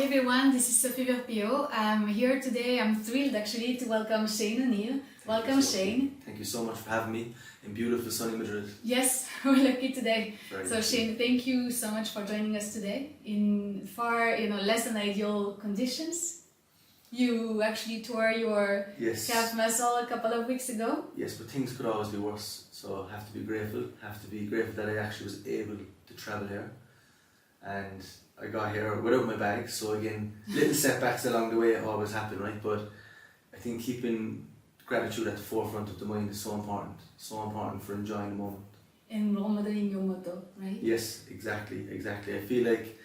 Hi everyone, this is Sophie Vurpillot. I'm here today. I'm thrilled actually to welcome Shane O'Neill. Welcome Shane. Thank you so much for having me in beautiful sunny Madrid. Yes, we're lucky today. Very so good. Shane, thank you so much for joining us today in far less than ideal conditions. You actually tore your calf muscle a couple of weeks ago. Yes, but things could always be worse. So I have to be grateful. That I actually was able to travel here. And I got here without my bag, so again, little setbacks along the way always happen, right? But I think keeping gratitude at the forefront of the mind is so important for enjoying the moment. And role modeling your motto, right? Yes, exactly. I feel like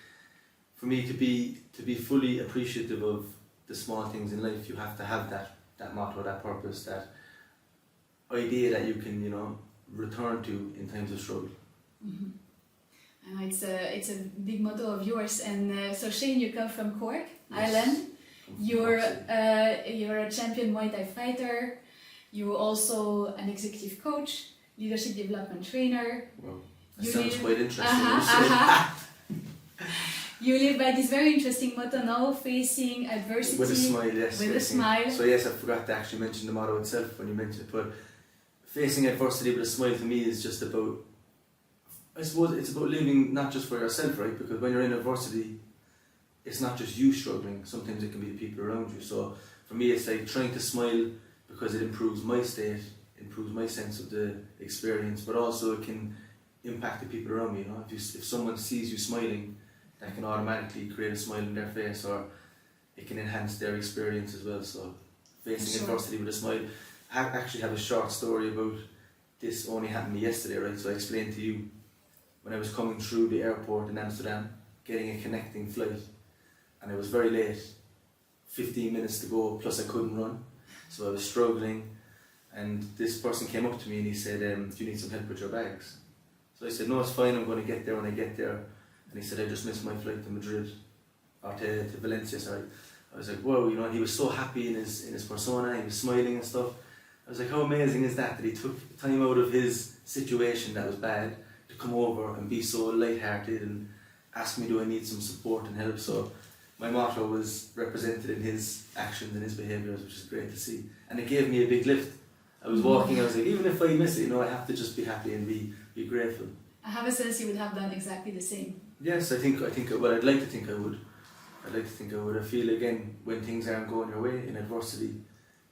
for me to be fully appreciative of the small things in life, you have to have that motto, that purpose, that idea that you can, return to in times of struggle. Mm-hmm. It's a big motto of yours, and so Shane, you come from Cork, Ireland. You're a champion Muay Thai fighter. You're also an executive coach, leadership development trainer. Well, that sounds quite interesting. You live by this very interesting motto now, facing adversity with a smile. Yes, with a smile. So yes, I forgot to actually mention the motto itself when you mentioned it, but facing adversity with a smile to me is just about, I suppose it's about living not just for yourself, right? Because when you're in adversity, it's not just you struggling, sometimes it can be the people around you. So for me, it's like trying to smile because it improves my state, improves my sense of the experience, but also it can impact the people around me. If someone sees you smiling, that can automatically create a smile in their face, or it can enhance their experience as well. So facing adversity with a smile. I actually have a short story about this. Only happened to me yesterday, right? So I explained to you, when I was coming through the airport in Amsterdam, getting a connecting flight, and I was very late, 15 minutes to go, plus I couldn't run, so I was struggling, and this person came up to me and he said, do you need some help with your bags? So I said, no, it's fine, I'm going to get there when I get there. And he said, I just missed my flight to Madrid, or to Valencia, sorry. I was like, whoa, he was so happy in his persona, he was smiling and stuff. I was like, how amazing is that he took time out of his situation that was bad to come over and be so light-hearted and ask me, do I need some support and help? So my motto was represented in his actions and his behaviours, which is great to see. And it gave me a big lift. I was walking, I was like, even if I miss it, I have to just be happy and be grateful. I have a sense you would have done exactly the same. Yes, I'd like to think I would. I feel, again, when things aren't going your way in adversity,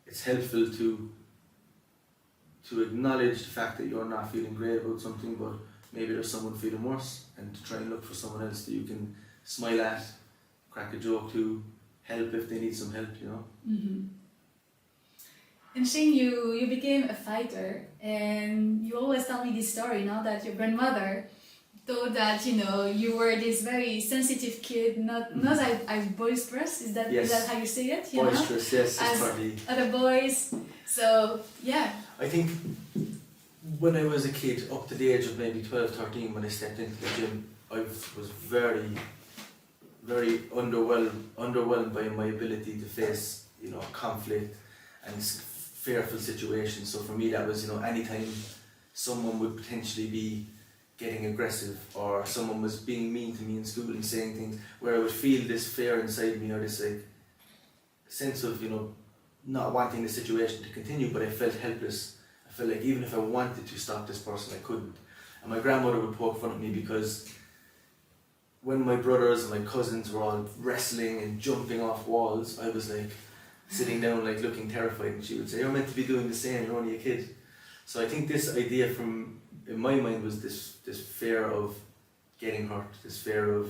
it's helpful to acknowledge the fact that you're not feeling great about something, but maybe there's someone feeling worse, and to try and look for someone else that you can smile at, crack a joke to, help if they need some help, Mm-hmm. And Shane, you became a fighter, and you always tell me this story, that your grandmother thought that you were this very sensitive kid, not as boisterous. Is that how you say it? Boisterous, yes, as probably other boys. So yeah. I think when I was a kid, up to the age of maybe 12, 13, when I stepped into the gym, I was very, very underwhelmed by my ability to face, conflict and fearful situations. So for me, that was, anytime someone would potentially be getting aggressive, or someone was being mean to me in school and saying things, where I would feel this fear inside me, or this sense of, not wanting the situation to continue, but I felt helpless. I felt like even if I wanted to stop this person, I couldn't. And my grandmother would poke fun at me because when my brothers and my cousins were all wrestling and jumping off walls, I was like sitting down, like looking terrified, and she would say, you're meant to be doing the same, you're only a kid. So I think this idea in my mind was this fear of getting hurt, this fear of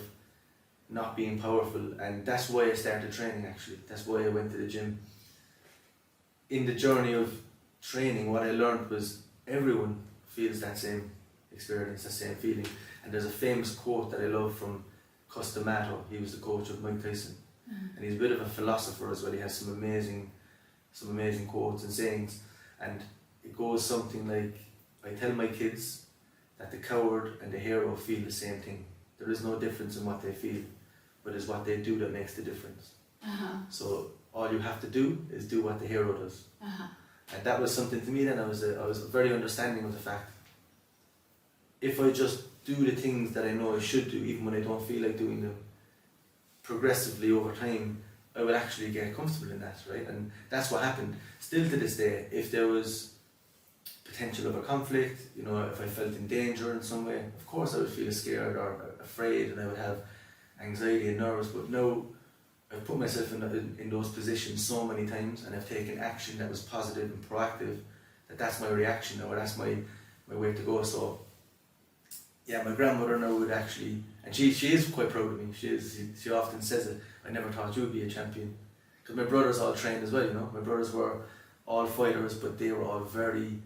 not being powerful, and that's why I started training actually. That's why I went to the gym. In the journey of training, what I learned was everyone feels that same experience, that same feeling. And there's a famous quote that I love from D'Amato. He was the coach of Mike Tyson. And he's a bit of a philosopher as well. He has some amazing quotes and sayings. And it goes something like, I tell my kids that the coward and the hero feel the same thing. There is no difference in what they feel, but it's what they do that makes the difference. So all you have to do is do what the hero does. And that was something to me then. I was very understanding of the fact, if I just do the things that I know I should do, even when I don't feel like doing them, progressively over time, I would actually get comfortable in that, right? And that's what happened. Still to this day, if there was potential of a conflict, you know, if I felt in danger in some way, of course I would feel scared or afraid, and I would have anxiety and nerves. But now I've put myself in those positions so many times, and I've taken action that was positive and proactive, that's my reaction now, or that's my way to go. So yeah, my grandmother now would actually, and she is quite proud of me. She often says it. I never thought you would be a champion, because my brothers all trained as well. You know, my brothers were all fighters, but they were all very,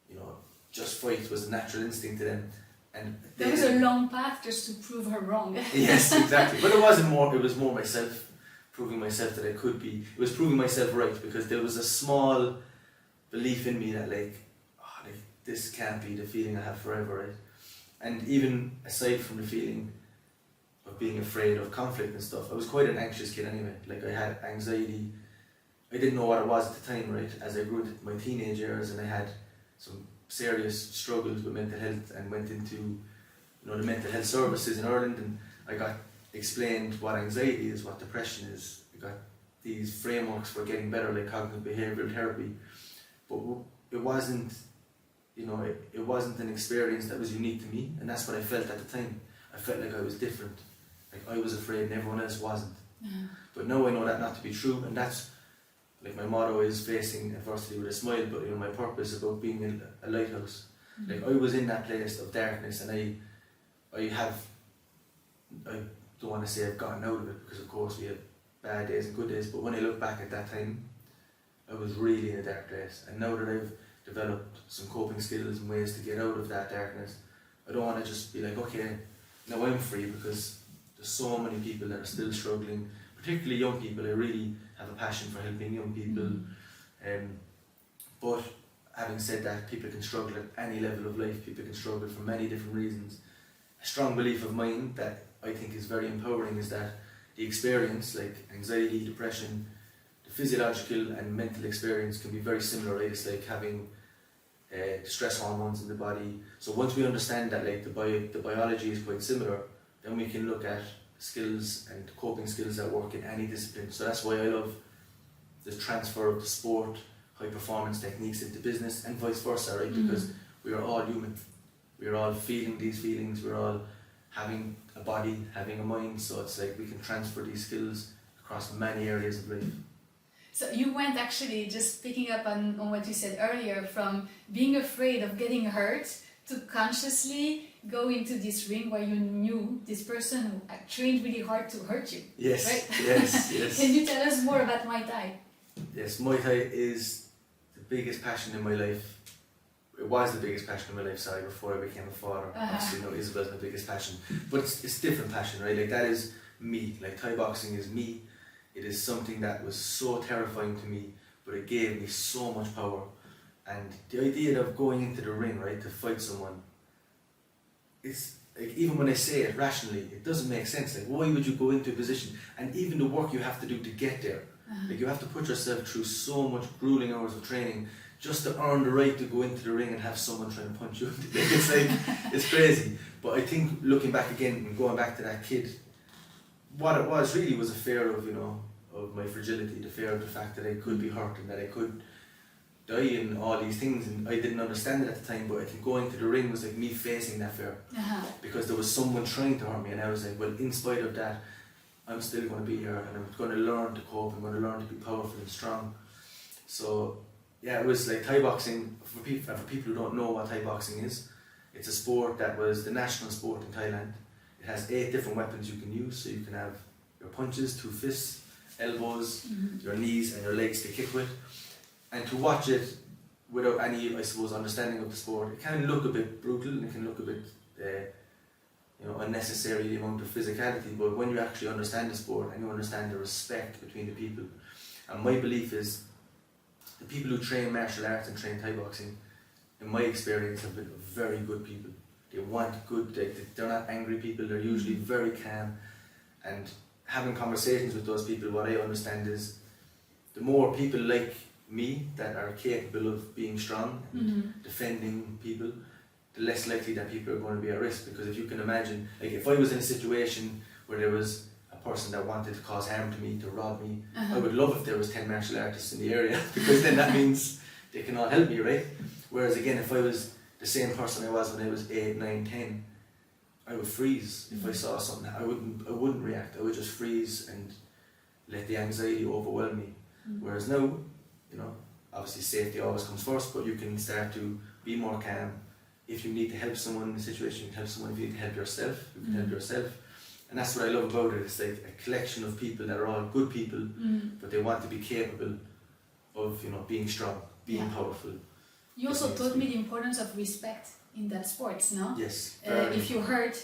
you know, just fight was a natural instinct to them. And there was a long path just to prove her wrong. Yes, exactly. But it wasn't more. It was more myself, proving myself that I could be. It was proving myself right, because there was a small belief in me that like this can't be the feeling I have forever, right? And even aside from the feeling of being afraid of conflict and stuff, I was quite an anxious kid anyway. Like I had anxiety. I didn't know what it was at the time, right? As I grew into my teenage years, and I had some serious struggles with mental health, and went into, you know, the mental health services in Ireland, and I got explained what anxiety is, what depression is. I got these frameworks for getting better, like cognitive behavioural therapy. But it wasn't, you know, it wasn't an experience that was unique to me, and that's what I felt at the time. I felt like I was different, like I was afraid and everyone else wasn't. But now I know that not to be true, and that's, like, my motto is facing adversity with a smile, but you know, my purpose is about being a lighthouse. Like I was in that place of darkness, and I don't want to say I've gotten out of it, because of course we had bad days and good days, but when I look back at that time, I was really in a dark place. And now that I've developed some coping skills and ways to get out of that darkness, I don't want to just be like, okay, now I'm free, because there's so many people that are still struggling, particularly young people. I really have a passion for helping young people. But having said that, people can struggle at any level of life. People can struggle for many different reasons. A strong belief of mine that I think is very empowering is that the experience, like anxiety, depression, the physiological and mental experience can be very similar, right? It's like having stress hormones in the body. So once we understand that, like the biology is quite similar, then we can look at skills and coping skills that work in any discipline. So that's why I love the transfer of the sport, high performance techniques into business, and vice versa, right? Because we are all human. We are all feeling these feelings. We're all having a body, having a mind. So it's like we can transfer these skills across many areas of life. So you went, actually, just picking up on what you said earlier, from being afraid of getting hurt to consciously go into this ring where you knew this person who trained really hard to hurt you. Yes, right? yes. Can you tell us more about Muay Thai? Yes, Muay Thai is the biggest passion in my life. It was the biggest passion in my life, sorry, before I became a father. Obviously, you know, Isabel's my biggest passion. But it's different passion, right? Like that is me. Like Thai boxing is me. It is something that was so terrifying to me, but it gave me so much power. And the idea of going into the ring, right, to fight someone, it's like, even when I say it rationally, it doesn't make sense. Like, why would you go into a position, and even the work you have to do to get there? Like, you have to put yourself through so much grueling hours of training just to earn the right to go into the ring and have someone trying to punch you. It's like, it's crazy. But I think looking back again and going back to that kid, what it was really was a fear of, you know, of my fragility, the fear of the fact that I could be hurt and that I could die and all these things, and I didn't understand it at the time. But I think going to the ring was like me facing that fear, because there was someone trying to hurt me, and I was like, well, in spite of that, I'm still going to be here, and I'm going to learn to cope. I'm going to learn to be powerful and strong. So yeah, it was like Thai boxing. For people who don't know what Thai boxing is, it's a sport that was the national sport in Thailand. It has 8 different weapons you can use. So you can have your punches, 2 fists, elbows, your knees and your legs to kick with. And to watch it without any, I suppose, understanding of the sport, it can look a bit brutal and it can look a bit, unnecessary, the amount of physicality. But when you actually understand the sport and you understand the respect between the people, and my belief is the people who train martial arts and train Thai boxing, in my experience, have been very good people. They want good, they're not angry people, they're usually very calm. And having conversations with those people, what I understand is the more people like me that are capable of being strong and defending people, the less likely that people are going to be at risk. Because if you can imagine, like if I was in a situation where there was a person that wanted to cause harm to me, to rob me. Uh-huh. I would love if there was 10 martial artists in the area because then that means they can all help me, right? Whereas again, if I was the same person I was when I was 8, 9, 10, I would freeze. If I saw something, I wouldn't react. I would just freeze and let the anxiety overwhelm me. Whereas now, you know, obviously safety always comes first, but you can start to be more calm. If you need to help someone in a situation, you can help someone. If you need to help yourself, you can help yourself. And that's what I love about it. It's like a collection of people that are all good people, but they want to be capable of, you know, being strong, being powerful. You also taught me the importance of respect in that sports, no? Yes. If you hurt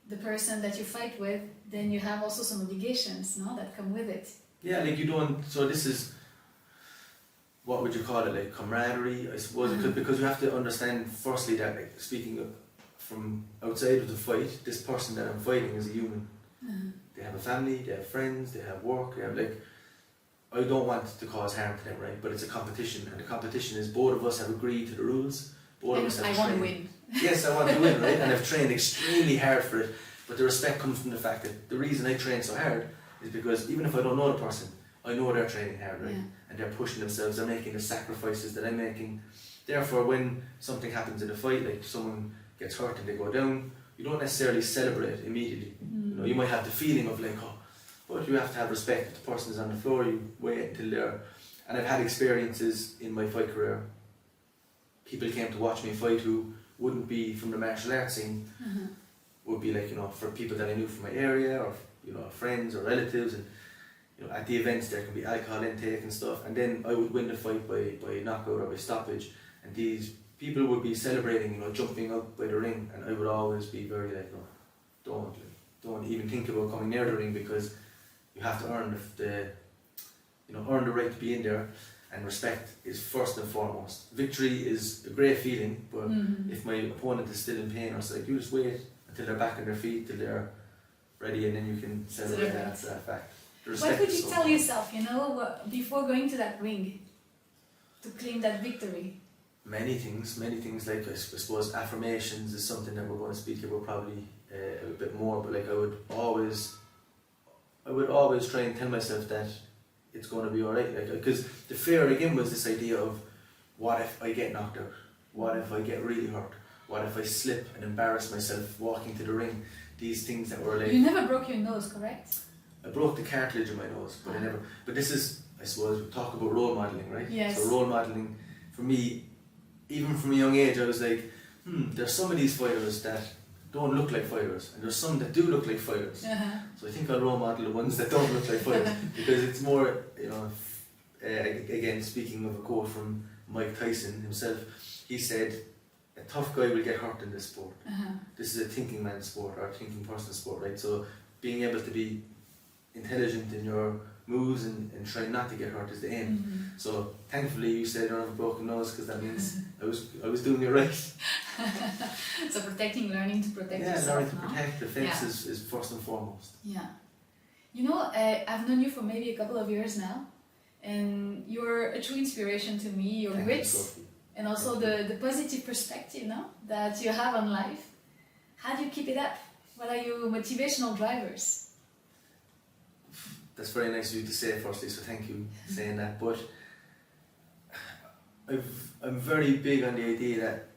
the person that you fight with, then you have also some obligations, no, that come with it. Yeah, like you don't. So this is, what would you call it? Like camaraderie, I suppose. Because you have to understand, firstly, that like, speaking from outside of the fight, this person that I'm fighting is a human. They have a family, they have friends, they have work. They have like. I don't want to cause harm to them, right? But it's a competition, and the competition is both of us have agreed to the rules. Both of us have I want to win. Yes, I want to win, right? And I've trained extremely hard for it. But the respect comes from the fact that the reason I train so hard is because even if I don't know the person, I know they're training hard, right? And they're pushing themselves, they're making the sacrifices that I'm making. Therefore, when something happens in a fight, like someone gets hurt and they go down, you don't necessarily celebrate immediately. You know, you might have the feeling of like, oh, but you have to have respect. If the person is on the floor, you wait until they're... And I've had experiences in my fight career. People came to watch me fight who wouldn't be from the martial arts scene, would be like, you know, for people that I knew from my area, or, you know, friends or relatives. And, you know, at the events there can be alcohol intake and stuff. And then I would win the fight by knockout or by stoppage. And these people would be celebrating, you know, jumping up by the ring. And I would always be very like, no, don't even think about coming near the ring, because you have to earn earn the right to be in there, and respect is first and foremost. Victory is a great feeling, but if my opponent is still in pain, or so, like, you just wait until they're back on their feet, till they're ready, and then you can celebrate after that fact. What would you tell yourself, you know, before going to that ring, to claim that victory? Many things, like I suppose affirmations is something that we're going to speak about probably a bit more, but like I would always try and tell myself that it's going to be alright, like, because the fear again was this idea of, what if I get knocked out? What if I get really hurt? What if I slip and embarrass myself walking to the ring? These things that were like... You never broke your nose, correct? I broke the cartilage in my nose, but I never... But this is, I suppose, we talk about role modelling, right? Yes. So role modelling, for me, even from a young age, I was like, there's some of these fighters that don't look like fighters, and there's some that do look like fighters. So I think I'll role model the ones that don't look like fighters, because it's more, you know, again, speaking of a quote from Mike Tyson himself, he said, a tough guy will get hurt in this sport. This is a thinking man's sport, or a thinking person's sport, right? So being able to be intelligent in your moves and try not to get hurt is the aim. So thankfully you said I don't have a broken nose, because that means I was doing it right. So learning to protect yourself. Yeah, learning to protect. Defense is first and foremost. Yeah. You know, I've known you for maybe a couple of years now, and you're a true inspiration to me. Your grit, and also the positive perspective, no, that you have on life. How do you keep it up? What are your motivational drivers? That's very nice of you to say, firstly, so thank you for saying that. But I'm very big on the idea that,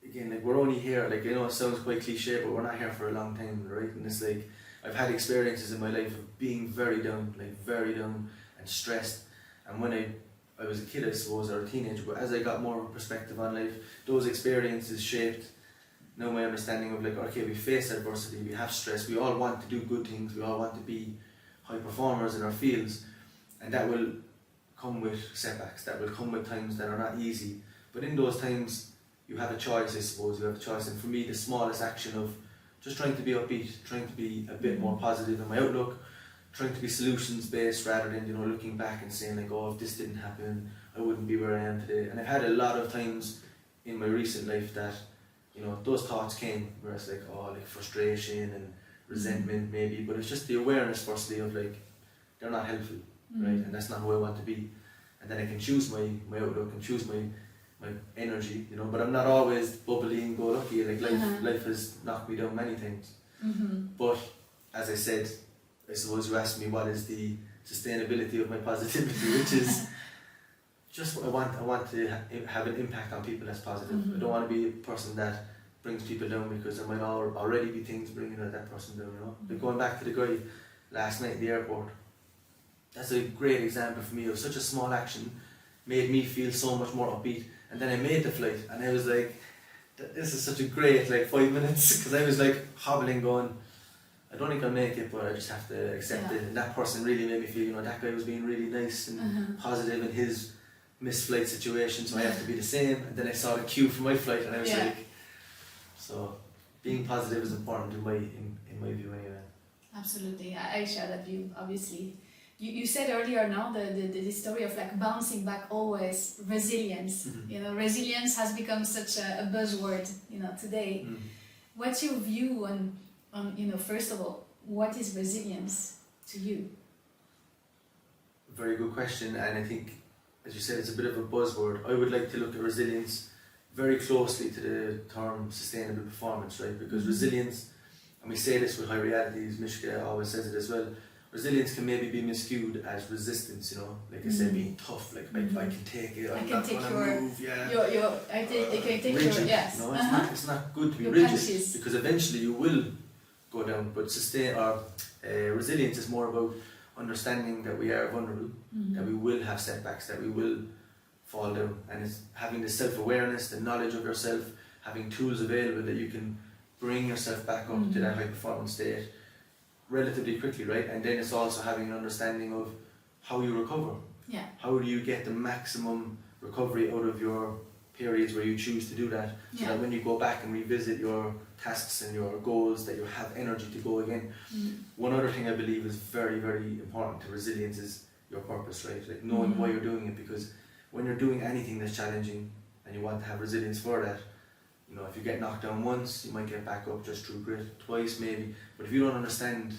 again, like, we're only here, like, I know it sounds quite cliche, but we're not here for a long time, right? And it's like, I've had experiences in my life of being very down and stressed. And when I was a kid, I suppose, or a teenager, but as I got more perspective on life, those experiences shaped now my understanding of, like, okay, we face adversity, we have stress, we all want to do good things, we all want to be high performers in our fields, and that will come with setbacks, that will come with times that are not easy. But in those times, you have a choice, I suppose, you have a choice. And for me, the smallest action of just trying to be upbeat, trying to be a bit more positive in my outlook, trying to be solutions based rather than, you know, looking back and saying like, oh, if this didn't happen, I wouldn't be where I am today. And I've had a lot of times in my recent life that, you know, those thoughts came where it's like, oh, like frustration and resentment maybe, but it's just the awareness firstly of like, they're not helpful, right? And that's not who I want to be. And then I can choose my outlook and choose my energy, you know, but I'm not always bubbly and go lucky, like life has knocked me down many times. But as I said, I suppose you asked me what is the sustainability of my positivity, which is just I want to have an impact on people that's positive. I don't want to be a person that brings people down because there might already be things bringing that person down, you know. Like going back to the guy last night at the airport, that's a great example for me of such a small action made me feel so much more upbeat. And then I made the flight and I was like, this is such a great 5 minutes, because I was hobbling going, I don't think I'll make it, but I just have to accept it. And that person really made me feel, that guy was being really nice and positive in his missed flight situation, so I have to be the same. And then I saw the queue for my flight and I was so being positive is important in my view anyway. Absolutely, I share that view, obviously. You said earlier now the story of bouncing back always, resilience. Resilience has become such a buzzword, today. What's your view on first of all, what is resilience to you? Very good question, and I think, as you said, it's a bit of a buzzword. I would like to look at resilience very closely to the term sustainable performance, right? Because resilience, and we say this with high realities, Mishka always says it as well, resilience can maybe be miscued as resistance, like I said, being tough, I can take it, I'm not going to move, I can take rigid. your, yes. No, it's not good to be your rigid, punches. because eventually you will go down, but resilience is more about understanding that we are vulnerable, that we will have setbacks, that we will fall down, and it's having the self-awareness, the knowledge of yourself, having tools available that you can bring yourself back up to that high performance state relatively quickly, right? And then it's also having an understanding of how you recover. Yeah. How do you get the maximum recovery out of your periods where you choose to do that, so that when you go back and revisit your tasks and your goals, that you have energy to go again. One other thing I believe is very, very important to resilience is your purpose, right? Knowing why you're doing it, because when you're doing anything that's challenging and you want to have resilience for that, if you get knocked down once, you might get back up just through grit, twice maybe, but if you don't understand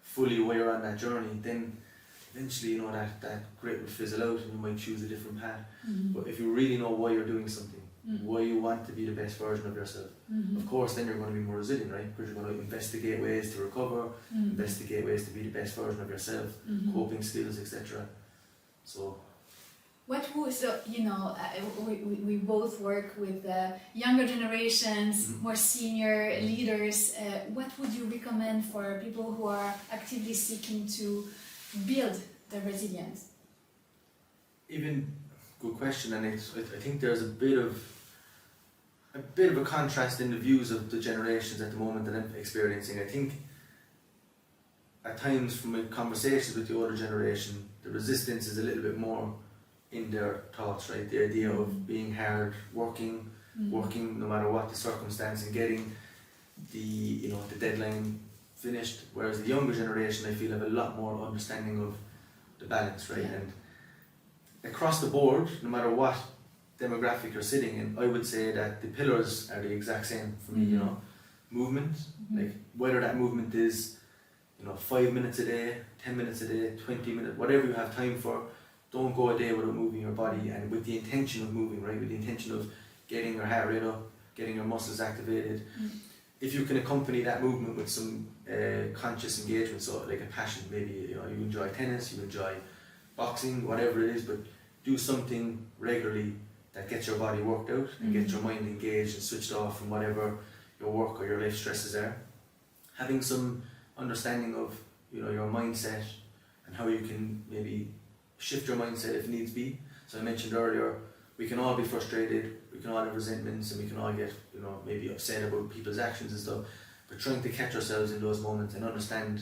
fully why you're on that journey, then eventually that grit will fizzle out and you might choose a different path. But if you really know why you're doing something, why you want to be the best version of yourself, of course then you're going to be more resilient, right? Because you're going to investigate ways to recover, investigate ways to be the best version of yourself, coping skills, etc. So what was, we both work with younger generations, more senior leaders. What would you recommend for people who are actively seeking to build their resilience? Good question, and I think there's a bit of a contrast in the views of the generations at the moment that I'm experiencing. I think at times from my conversations with the older generation, the resistance is a little bit more in their thoughts, right? The idea of being hard, working no matter what the circumstance, and getting the deadline finished. Whereas the younger generation, I feel, have a lot more understanding of the balance, right? And across the board, no matter what demographic you're sitting in, I would say that the pillars are the exact same for me. Movement, whether that movement is 5 minutes a day, 10 minutes a day, 20 minutes, whatever you have time for. Don't go a day without moving your body, and with the intention of moving, right? With the intention of getting your heart rate up, getting your muscles activated. If you can accompany that movement with some conscious engagement, so like a passion, maybe you enjoy tennis, you enjoy boxing, whatever it is, but do something regularly that gets your body worked out and gets your mind engaged and switched off from whatever your work or your life stresses are. Having some understanding of your mindset and how you can maybe shift your mindset if needs be. So I mentioned earlier, we can all be frustrated, we can all have resentments, and we can all get maybe upset about people's actions and stuff, but trying to catch ourselves in those moments and understand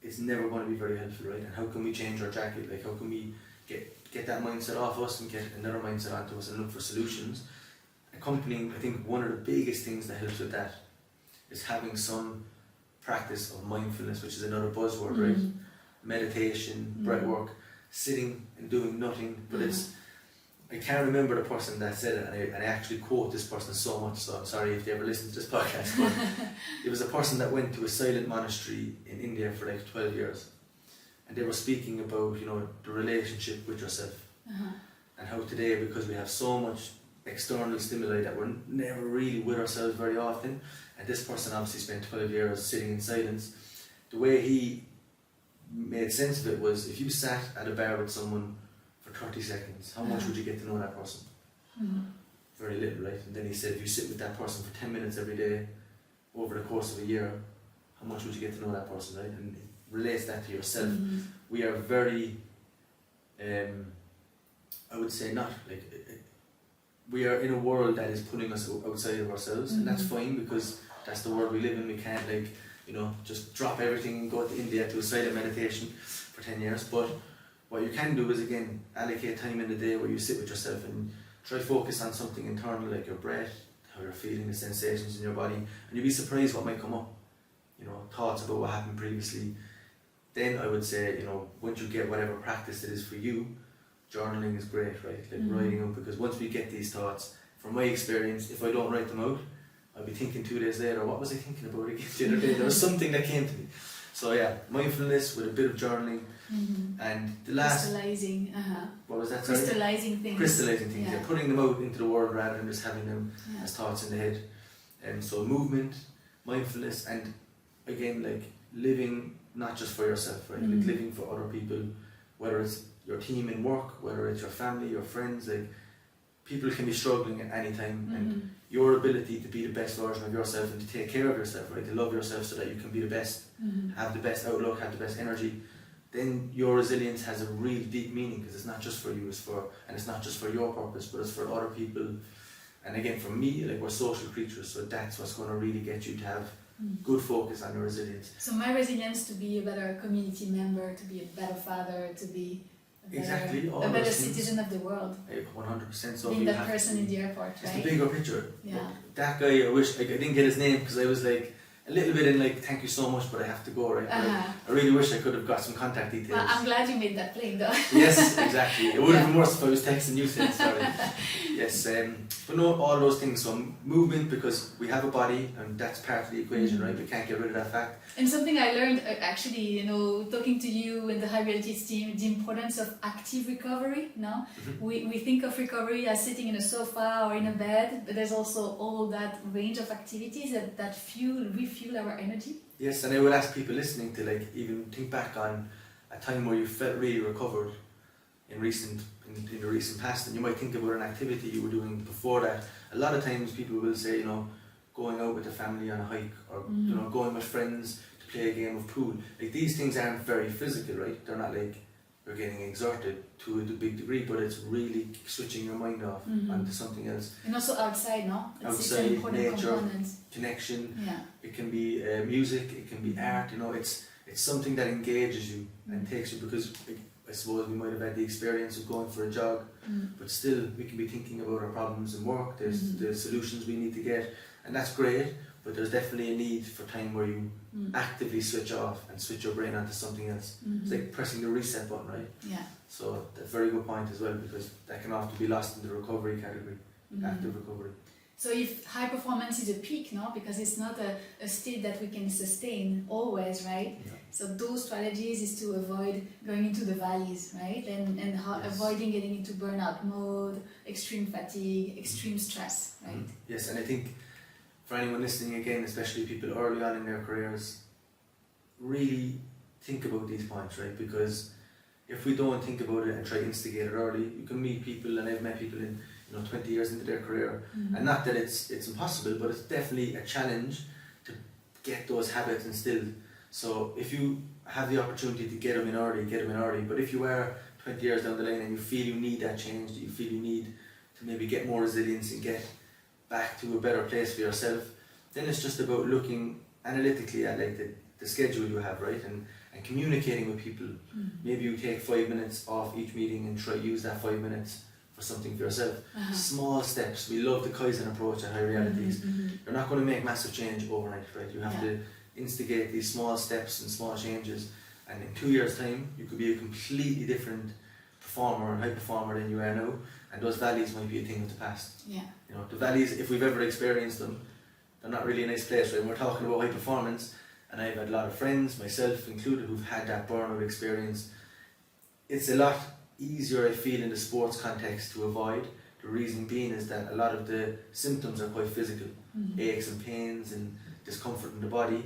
it's never going to be very helpful, right? And how can we change our jacket? How can we get that mindset off us and get another mindset onto us and look for solutions? Accompanying, I think one of the biggest things that helps with that is having some practice of mindfulness, which is another buzzword, right? Meditation, breath work, sitting and doing nothing, but I can't remember the person that said it, and I actually quote this person so much, so I'm sorry if they ever listen to this podcast, but it was a person that went to a silent monastery in India for 12 years, and they were speaking about the relationship with yourself, and how today, because we have so much external stimuli, that we're never really with ourselves very often, and this person obviously spent 12 years sitting in silence. The way he made sense of it was, if you sat at a bar with someone for 30 seconds, how much would you get to know that person? Very little, right? And then he said, if you sit with that person for 10 minutes every day over the course of a year, how much would you get to know that person, right? And it relates that to yourself. We are very, I would say not, like, we are in a world that is pulling us outside of ourselves, and that's fine, because that's the world we live in. We can't, like, you know, just drop everything and go to India to a silent meditation for 10 years. But what you can do is, again, allocate time in the day where you sit with yourself and try focus on something internal, like your breath, how you're feeling, the sensations in your body, and you'll be surprised what might come up. You know, thoughts about what happened previously. Then I would say, you know, once you get whatever practice it is for you, journaling is great, right? Like writing up, because once we get these thoughts, from my experience, if I don't write them out, I'll be thinking 2 days later, what was I thinking about again the other day? There was something that came to me. So yeah, mindfulness with a bit of journaling. And the last... Crystallizing, What was that, sorry? Crystallizing things. Crystallizing things, yeah. Putting them out into the world rather than just having them as thoughts in the head. And so movement, mindfulness, and again, like living not just for yourself, right? Like living for other people, whether it's your team in work, whether it's your family, your friends, like people can be struggling at any time, and your ability to be the best version of yourself and to take care of yourself, right? To love yourself so that you can be the best, have the best outlook, have the best energy, then your resilience has a real deep meaning, because it's not just for you, and it's not just for your purpose, but it's for other people. And again, for me, like, we're social creatures, so that's what's going to really get you to have good focus on your resilience. So my resilience to be a better community member, to be a better father, to be a better citizen of the world. 100%. So being that person in the airport, right? It's the bigger picture. Yeah. That guy, I wish, like, I didn't get his name because I was like a little bit in like, thank you so much, but I have to go, right? I really wish I could have got some contact details. Well, I'm glad you made that plane though. Yes, exactly. It would have been worse if I was texting you since, sorry. Yes, but no, all those things. So movement, because we have a body and that's part of the equation, right? We can't get rid of that fact. And something I learned actually, you know, talking to you and the high reality team, the importance of active recovery. No, we think of recovery as sitting in a sofa or in a bed, but there's also all that range of activities that refuel our energy. Yes, and I will ask people listening to, like, even think back on a time where you felt really recovered in the recent past, and you might think about an activity you were doing before that. A lot of times people will say, you know, going out with the family on a hike, or you know, going with friends to play a game of pool. Like, these things aren't very physical, right? They're not like you're getting exerted to a big degree, but it's really switching your mind off onto something else. And also outside, no? It's an outside, important nature, component. connection. Yeah. It can be music, it can be art. You know, it's something that engages you and takes you, because I suppose we might have had the experience of going for a jog, but still we can be thinking about our problems in work. There's the solutions we need to get, and that's great. But there's definitely a need for time where you actively switch off and switch your brain onto something else. It's like pressing the reset button, right? Yeah. So that's a very good point as well, because that can often be lost in the recovery category, active recovery. So if high performance is a peak, no? Because it's not a state that we can sustain always, right? Yeah. So those strategies is to avoid going into the valleys, right? And avoiding getting into burnout mode, extreme fatigue, extreme stress, right? Yes, and I think for anyone listening, again, especially people early on in their careers, really think about these points, right? Because if we don't think about it and try to instigate it early, you can meet people, and I've met people in 20 years into their career, and not that it's impossible, but it's definitely a challenge to get those habits instilled. So if you have the opportunity to get them in early, get them in early. But if you are 20 years down the line and you feel you need that change, you feel you need to maybe get more resilience and get back to a better place for yourself, then it's just about looking analytically at like the schedule you have, right? And communicating with people. Maybe you take 5 minutes off each meeting and try to use that 5 minutes for something for yourself. Small steps. We love the Kaizen approach at High Realities. You're not going to make massive change overnight, right? You have to instigate these small steps and small changes, and in 2 years' time you could be a completely different performer and high performer than you are now, and those valleys might be a thing of the past. The valleys, if we've ever experienced them, they're not really a nice place, right? We're talking about high performance, and I've had a lot of friends, myself included, who've had that burnout experience. It's a lot easier, I feel, in the sports context to avoid. The reason being is that a lot of the symptoms are quite physical, aches and pains and discomfort in the body.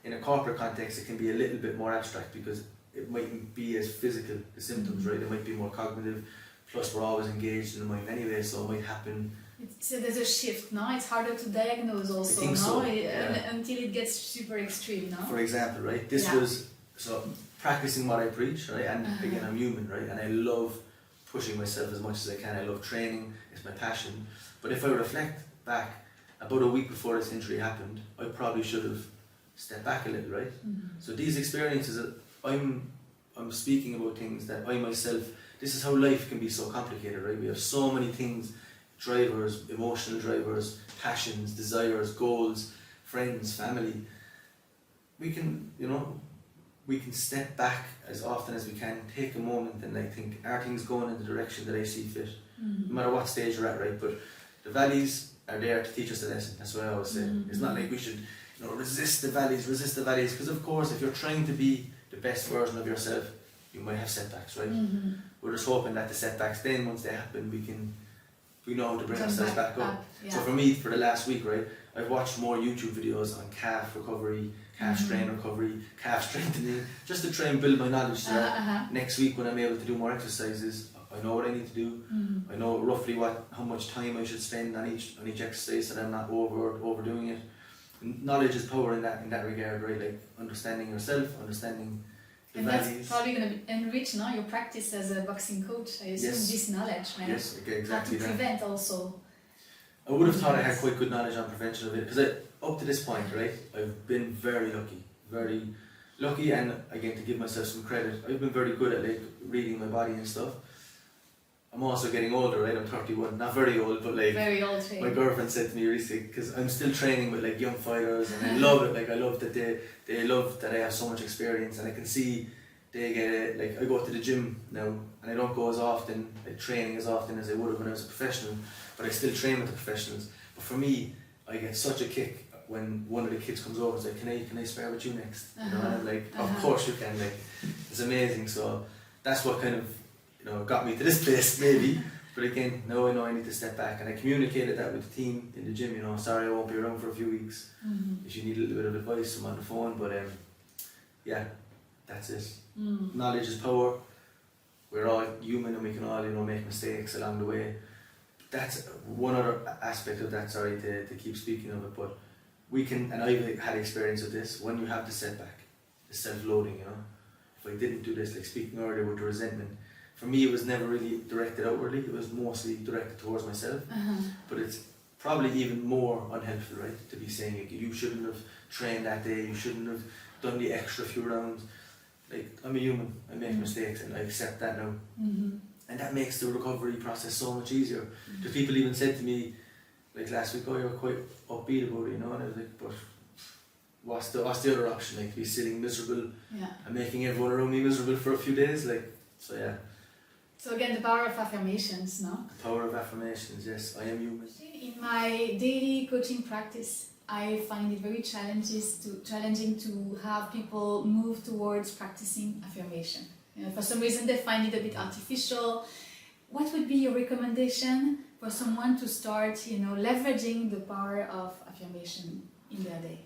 In a corporate context, it can be a little bit more abstract, because it mightn't be as physical, the symptoms, right? It might be more cognitive, plus we're always engaged in the mind anyway, so it might happen. So there's a shift, no? It's harder to diagnose also, I think no? so, yeah. Until it gets super extreme, no? For example, right, this was, so practicing what I preach, right, and again, I'm human, right, and I love pushing myself as much as I can. I love training, it's my passion. But if I reflect back, about a week before this injury happened, I probably should have stepped back a little, right? So these experiences, I'm speaking about things that I myself, this is how life can be so complicated, right? We have so many things, drivers, emotional drivers, passions, desires, goals, friends, family. We can, we can step back as often as we can, take a moment and think, are things going in the direction that I see fit? No matter what stage you're at, right? But the valleys are there to teach us the lesson. That's what I always say. It's not like we should resist the valleys, because of course if you're trying to be the best version of yourself, you might have setbacks, right? We're just hoping that the setbacks, then once they happen, we know how to bring ourselves back up. Yeah. So for me, for the last week, right, I've watched more YouTube videos on calf recovery, calf strain recovery, calf strengthening, just to try and build my knowledge so that next week when I'm able to do more exercises, I know what I need to do. I know roughly how much time I should spend on each exercise, so that I'm not overdoing it. Knowledge is power in that regard, right? Like understanding yourself, understanding the and values. That's probably going to enrich now your practice as a boxing coach. I assume this knowledge, man. Yes, exactly. How to prevent also. I would have thought I had quite good knowledge on prevention of it, because up to this point, right, I've been very lucky, and again, to give myself some credit, I've been very good at reading my body and stuff. I'm also getting older, right? I'm 31, not very old, but very old. My girlfriend said to me recently, because I'm still training with young fighters, and I love it. I love that they love that I have so much experience, and I can see they get it. I go to the gym now, and I don't go as often, training as often as I would have when I was a professional, but I still train with the professionals. But for me, I get such a kick when one of the kids comes over and says, can I spar with you next? And I'm of course you can. It's amazing. So that's what kind of got me to this place, maybe. But again, now I know I need to step back, and I communicated that with the team in the gym. Sorry, I won't be around for a few weeks. If you need a little bit of advice, I'm on the phone. But yeah, that's it. Knowledge is power. We're all human, and we can all make mistakes along the way. That's one other aspect of that. Sorry to keep speaking of it, but we can, and I've had experience of this. When you have the setback, the self-loathing, if I didn't do this, speaking earlier with the resentment. For me, it was never really directed outwardly. It was mostly directed towards myself. But it's probably even more unhelpful, right? To be saying you shouldn't have trained that day. You shouldn't have done the extra few rounds. I'm a human. I make mistakes, and I accept that now. And that makes the recovery process so much easier. Because people even said to me, last week, "Oh, you're quite upbeat about it," and I was like, "But what's the other option? To be sitting miserable and making everyone around me miserable for a few days?" So yeah. So again, the power of affirmations, no? The power of affirmations, yes. I am human. In my daily coaching practice, I find it very challenging to have people move towards practicing affirmation. For some reason, they find it a bit artificial. What would be your recommendation for someone to start, leveraging the power of affirmation in their day?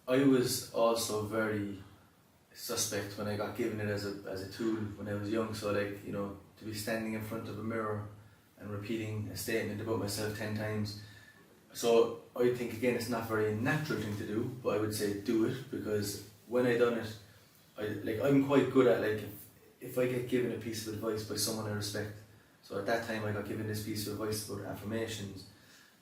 I was also very suspect when I got given it as a tool when I was young. So to be standing in front of a mirror and repeating a statement about myself 10 times. So I think again it's not a very natural thing to do, but I would say do it, because when I done it, I'm quite good at if I get given a piece of advice by someone I respect. So at that time I got given this piece of advice about affirmations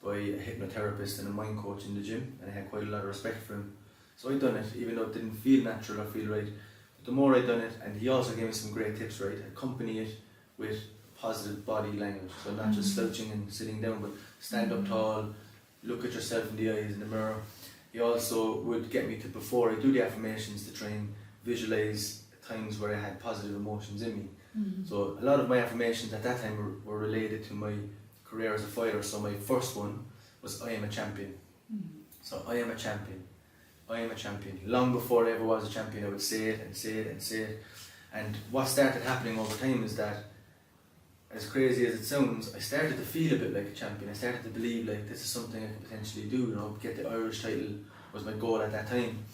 by a hypnotherapist and a mind coach in the gym, and I had quite a lot of respect for him. So I done it, even though it didn't feel natural or feel right. But the more I done it, and he also gave me some great tips, right? Accompany it with positive body language. So not just slouching and sitting down, but stand up tall, look at yourself in the eyes in the mirror. He also would get me to, before I do the affirmations, to try and visualize times where I had positive emotions in me. So a lot of my affirmations at that time were related to my career as a fighter. So my first one was, I am a champion. So I am a champion. I am a champion. Long before I ever was a champion, I would say it and say it and say it. And what started happening over time is that, as crazy as it sounds, I started to feel a bit like a champion. I started to believe this is something I could potentially do. Get the Irish title was my goal at that time.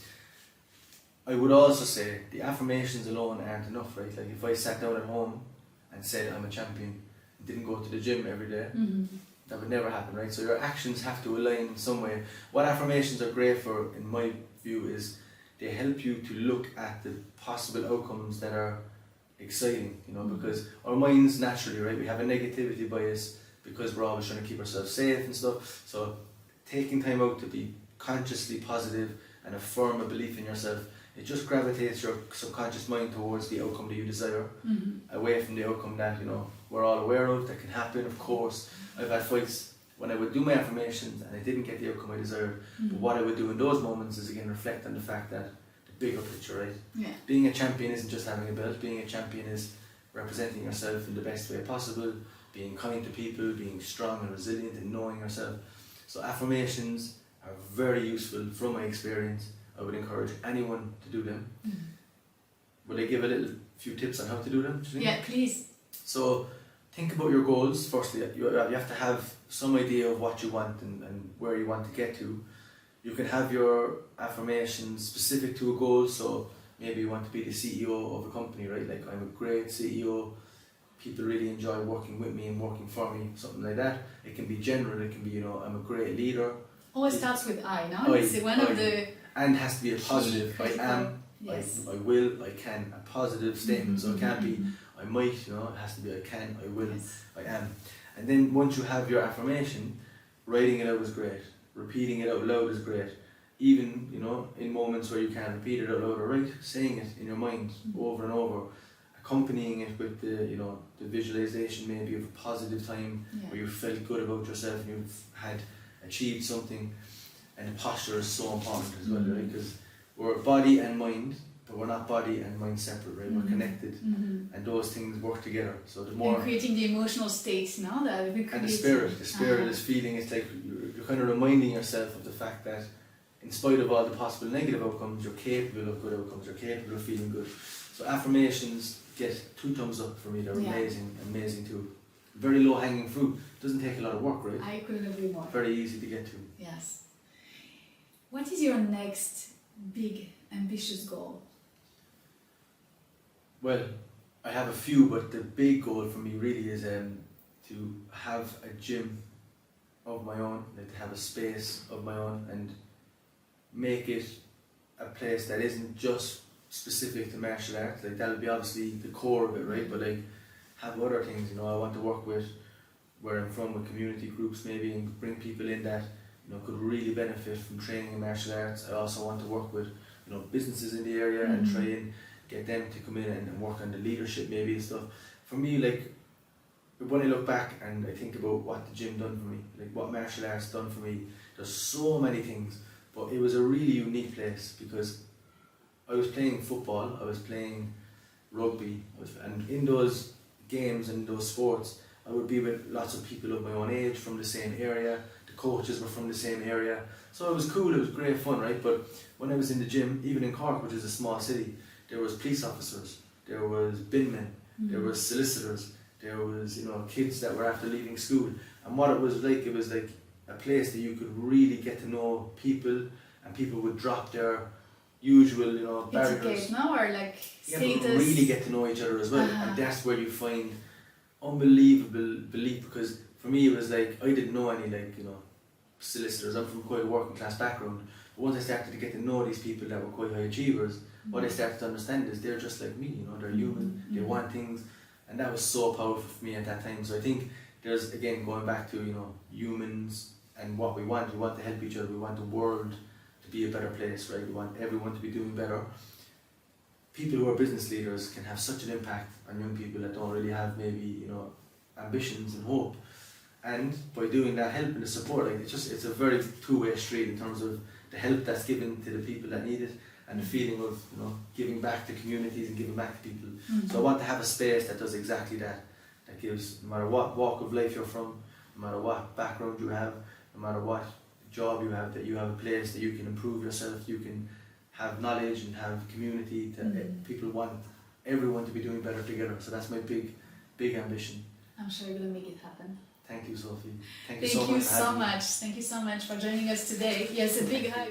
I would also say the affirmations alone aren't enough, right? Like if I sat down at home and said I'm a champion and didn't go to the gym every day, that would never happen, right? So your actions have to align in some way. What affirmations are great for, in my view, is they help you to look at the possible outcomes that are exciting, you know, because our minds naturally, right, we have a negativity bias because we're always trying to keep ourselves safe and stuff. So taking time out to be consciously positive and affirm a belief in yourself, it just gravitates your subconscious mind towards the outcome that you desire, away from the outcome that, you know, we're all aware of, that can happen, of course. I've had fights when I would do my affirmations and I didn't get the outcome I desired, but what I would do in those moments is again reflect on the fact that the bigger picture, right? Yeah. Being a champion isn't just having a belt, being a champion is representing yourself in the best way possible, being kind to people, being strong and resilient and knowing yourself. So affirmations are very useful from my experience. I would encourage anyone to do them. Will I give a few tips on how to do them? Do you think? Yeah, please. So think about your goals. Firstly, you have to have some idea of what you want and where you want to get to. You can have your affirmations specific to a goal. So maybe you want to be the CEO of a company, right? Like, I'm a great CEO. People really enjoy working with me and working for me, something like that. It can be general. It can be, you know, I'm a great leader. Always starts with I, no? It's one of the... And has to be a positive. I am, yes. I will, I can. A positive statement. So it can't be I might, you know, it has to be I can, I will, Yes. I am. And then once you have your affirmation, writing it out is great. Repeating it out loud is great. Even, you know, in moments where you can't repeat it out loud or write, saying it in your mind over and over, accompanying it with the, you know, the visualization maybe of a positive time where you felt good about yourself and you've had achieved something. And the posture is so important as well, right? Because we're body and mind, but we're not body and mind separate, right? We're connected, and those things work together. So the more and creating the emotional states, no? That we create. And the spirit is feeling. It's like you're kind of reminding yourself of the fact that, in spite of all the possible negative outcomes, you're capable of good outcomes. You're capable of feeling good. So affirmations get 2 thumbs up for me. They're amazing too. Very low hanging fruit. Doesn't take a lot of work, right? I couldn't agree more. Very easy to get to. Yes. What is your next big ambitious goal? Well, I have a few, but the big goal for me really is to have a gym of my own, like to have a space of my own and make it a place that isn't just specific to martial arts. Like, that'll be obviously the core of it, right? But like, have other things, you know, I want to work with where I'm from, with community groups maybe, and bring people in that, you know, could really benefit from training in martial arts. I also want to work with, you know, businesses in the area and try and get them to come in and work on the leadership maybe and stuff. For me, like, when I look back and I think about what the gym done for me, like what martial arts done for me, there's so many things, but it was a really unique place because I was playing football, I was playing rugby, and in those games and those sports, I would be with lots of people of my own age from the same area. The coaches were from the same area, so it was cool. It was great fun, right? But when I was in the gym, even in Cork, which is a small city, there was police officers, there was binmen, there was solicitors, there was, you know, kids that were after leaving school. And what it was like a place that you could really get to know people, and people would drop their usual, you know, barriers. Etiquette, no? Or like status. But really get to know each other as well. And that's where you find unbelievable belief, because for me it was like, I didn't know any, like, you know, solicitors. I'm from quite a working class background. But once I started to get to know these people that were quite high achievers, what I started to understand is they're just like me, you know, they're human, they want things, and that was so powerful for me at that time. So I think there's, again, going back to, you know, humans and what we want to help each other, we want the world to be a better place, right? We want everyone to be doing better. People who are business leaders can have such an impact on young people that don't really have maybe, you know, ambitions and hope. And by doing that, help and the support, like, it's a very two-way street in terms of the help that's given to the people that need it, and the feeling of, you know, giving back to communities and giving back to people. So I want to have a space that does exactly that. That gives, no matter what walk of life you're from, no matter what background you have, no matter what job you have, that you have a place that you can improve yourself, you can have knowledge and have community. People want everyone to be doing better together. So that's my big ambition. I'm sure you're going to make it happen. Thank you, Sophie. Thank you so much. Thank you so much for joining us today. Yes, a big hug.